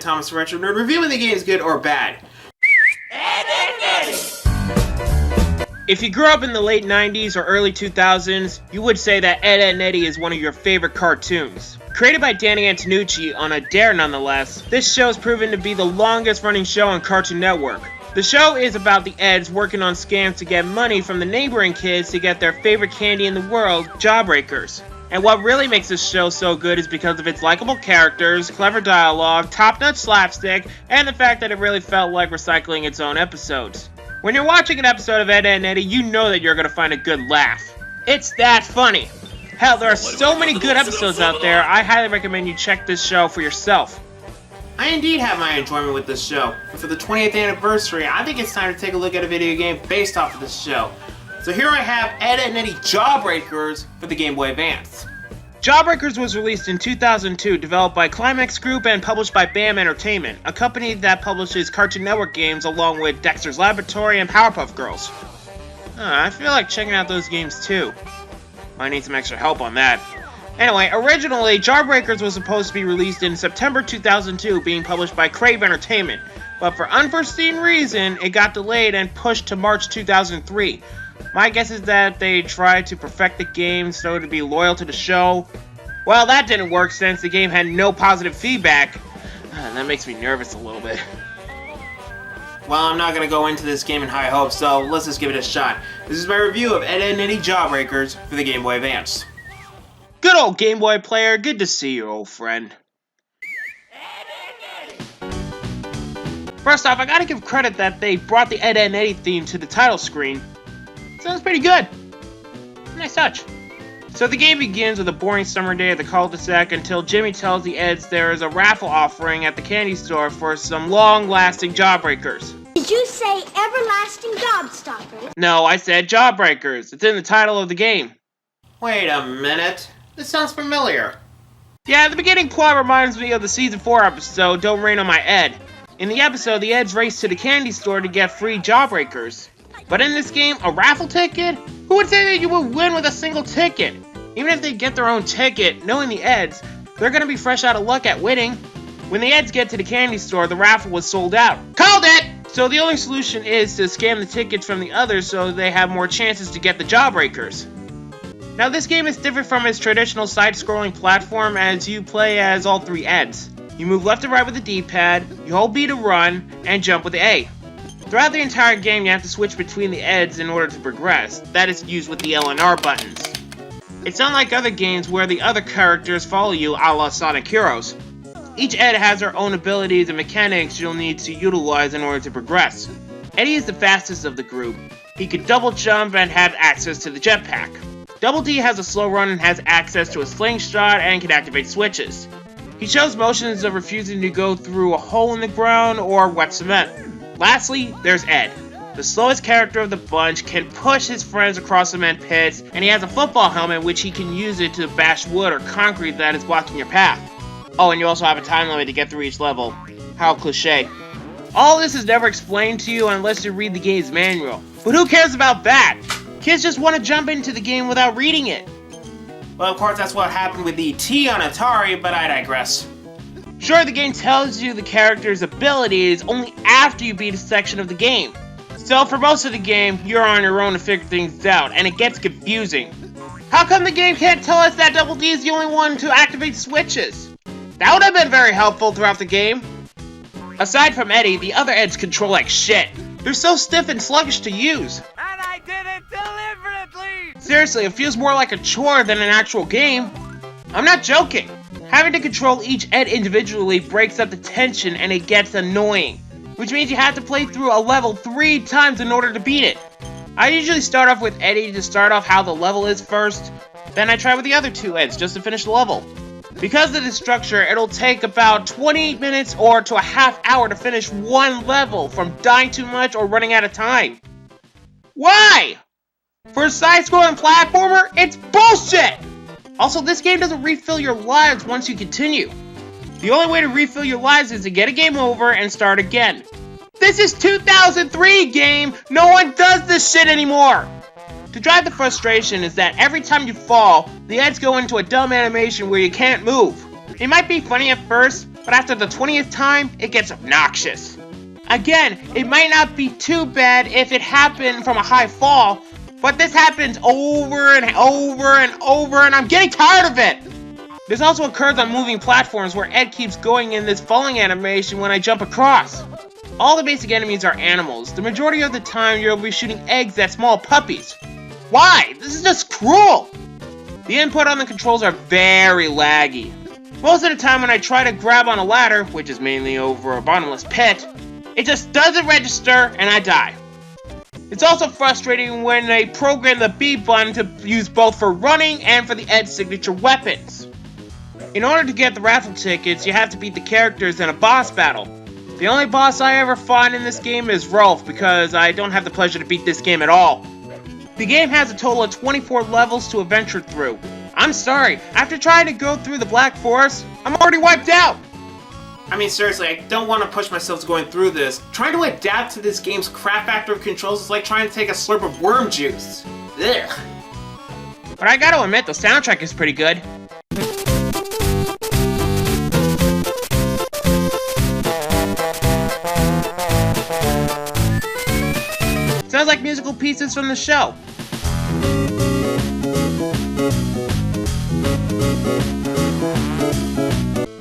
Thomas the Retro Nerd, reviewing the games good or bad. If you grew up in the late 90s or early 2000s, you would say that Ed, Edd n Eddy is one of your favorite cartoons. Created by Danny Antonucci on a dare nonetheless, this show has proven to be the longest running show on Cartoon Network. The show is about the Eds working on scams to get money from the neighboring kids to get their favorite candy in the world, Jawbreakers. And what really makes this show so good is because of its likable characters, clever dialogue, top-notch slapstick, and the fact that it really felt like recycling its own episodes. When you're watching an episode of Ed, Edd n Eddy, you know that you're going to find a good laugh. It's that funny. Hell, there are so many good episodes out there, I highly recommend you check this show for yourself. I indeed have my enjoyment with this show. And for the 20th anniversary, I think it's time to take a look at a video game based off of this show. So here I have Ed, Edd n Eddy Jawbreakers for the Game Boy Advance. Jawbreakers was released in 2002, developed by Climax Group and published by BAM Entertainment, a company that publishes Cartoon Network games along with Dexter's Laboratory and Powerpuff Girls. I feel like checking out those games too. Might need some extra help on that. Anyway, originally, Jawbreakers was supposed to be released in September 2002, being published by Crave Entertainment, but for unforeseen reason, it got delayed and pushed to March 2003. My guess is that they tried to perfect the game so to be loyal to the show. Well, that didn't work since the game had no positive feedback. That makes me nervous a little bit. Well, I'm not going to go into this game in high hopes, so let's just give it a shot. This is my review of Ed, Edd n Eddy Jawbreakers for the Game Boy Advance. Good old Game Boy player, good to see you, old friend. First off, I gotta give credit that they brought the Ed, Edd n Eddy theme to the title screen. Sounds pretty good. Nice touch. So the game begins with a boring summer day at the cul-de-sac until Jimmy tells the Eds there is a raffle offering at the candy store for some long-lasting Jawbreakers. Did you say everlasting gobstoppers? No, I said Jawbreakers. It's in the title of the game. Wait a minute. This sounds familiar. Yeah, the beginning plot reminds me of the Season 4 episode, Don't Rain on My Ed. In the episode, the Eds race to the candy store to get free Jawbreakers. But in this game, a raffle ticket? Who would say that you would win with a single ticket? Even if they get their own ticket, knowing the Eds, they're gonna be fresh out of luck at winning. When the Eds get to the candy store, the raffle was sold out. Called it! So the only solution is to scam the tickets from the others so they have more chances to get the Jawbreakers. Now this game is different from its traditional side-scrolling platform as you play as all three Eds. You move left and right with the D-pad, you hold B to run, and jump with the A. Throughout the entire game, you have to switch between the Eds in order to progress. That is used with the L and R buttons. It's unlike other games where the other characters follow you a la Sonic Heroes. Each Ed has their own abilities and mechanics you'll need to utilize in order to progress. Eddy is the fastest of the group. He could double jump and have access to the jetpack. Double D has a slow run and has access to a slingshot and can activate switches. He shows motions of refusing to go through a hole in the ground or wet cement. Lastly, there's Ed. The slowest character of the bunch can push his friends across cement pits, and he has a football helmet which he can use it to bash wood or concrete that is blocking your path. Oh, and you also have a time limit to get through each level. How cliche. All this is never explained to you unless you read the game's manual. But who cares about that? Kids just want to jump into the game without reading it. Well, of course, that's what happened with E.T. on Atari, but I digress. Sure, the game tells you the character's abilities only after you beat a section of the game. So for most of the game, you're on your own to figure things out, and it gets confusing. How come the game can't tell us that Double D is the only one to activate switches? That would have been very helpful throughout the game. Aside from Eddy, the other Eds control like shit. They're so stiff and sluggish to use. And I did it deliberately! Seriously, it feels more like a chore than an actual game. I'm not joking. Having to control each Ed individually breaks up the tension and it gets annoying. Which means you have to play through a level 3 times in order to beat it. I usually start off with Eddy to start off how the level is first, then I try with the other two Eds just to finish the level. Because of this structure, it'll take about 20 minutes or to a half hour to finish one level from dying too much or running out of time. Why? For a side-scrolling platformer, it's bullshit! Also, this game doesn't refill your lives once you continue. The only way to refill your lives is to get a game over and start again. This is 2003 game! No one does this shit anymore! To drive the frustration is that every time you fall, the Eds go into a dumb animation where you can't move. It might be funny at first, but after the 20th time, it gets obnoxious. Again, it might not be too bad if it happened from a high fall, but this happens over and over and over, and I'm getting tired of it! This also occurs on moving platforms where Ed keeps going in this falling animation when I jump across. All the basic enemies are animals. The majority of the time you'll be shooting eggs at small puppies. Why? This is just cruel! The input on the controls are very laggy. Most of the time when I try to grab on a ladder, which is mainly over a bottomless pit, it just doesn't register and I die. It's also frustrating when they program the B button to use both for running and for the Ed signature weapons. In order to get the raffle tickets, you have to beat the characters in a boss battle. The only boss I ever fought in this game is Rolf, because I don't have the pleasure to beat this game at all. The game has a total of 24 levels to adventure through. I'm sorry, after trying to go through the Black Forest, I'm already wiped out! I mean, seriously, I don't want to push myself to going through this. Trying to adapt to this game's crap factor of controls is like trying to take a slurp of worm juice. Ugh. But I gotta admit, the soundtrack is pretty good. Sounds like musical pieces from the show.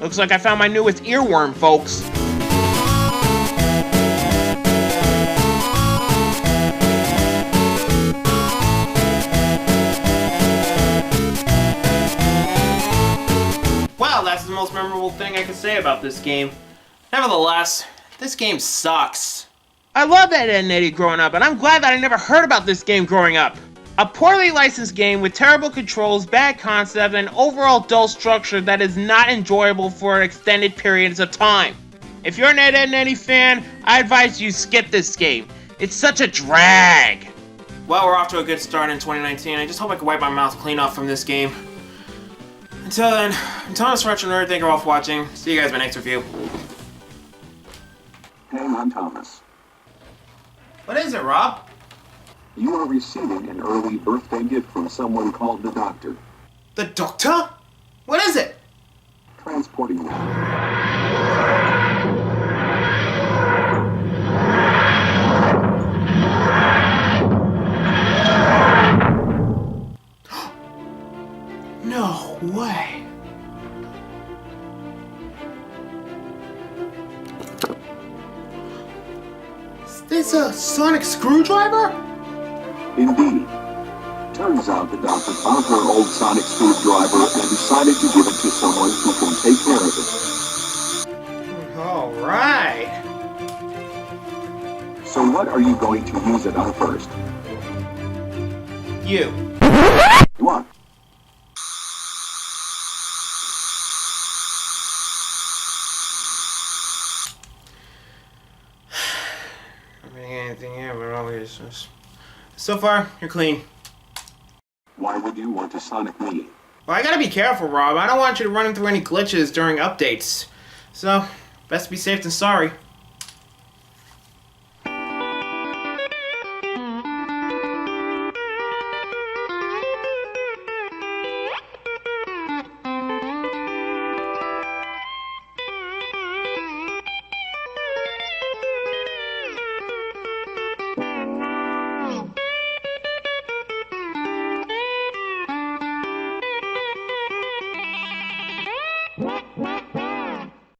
Looks like I found my newest earworm, folks. Wow, that's the most memorable thing I can say about this game. Nevertheless, this game sucks. I love Ed and Eddy growing up, and I'm glad that I never heard about this game growing up. A poorly licensed game with terrible controls, bad concept, and overall dull structure that is not enjoyable for extended periods of time. If you're an Ed and Eddy fan, I advise you skip this game. It's such a drag. Well, we're off to a good start in 2019. I just hope I can wipe my mouth clean off from this game. Until then, I'm Thomas Retro Nerd. Thank you all for watching. See you guys in my next review. Hey, I'm Thomas. What is it, Rob? You are receiving an early birthday gift from someone called the Doctor. The Doctor? What is it? Transporting you. No way. Is this a sonic screwdriver? Indeed. Turns out the Doctor found her old sonic screwdriver and decided to give it to someone who can take care of it. Alright. So what are you going to use it on first? You. What? Anything here, but always. So far, you're clean. Why would you want to Sonic me? Well, I gotta be careful, Rob. I don't want you to run into any glitches during updates. So, best be safe than sorry.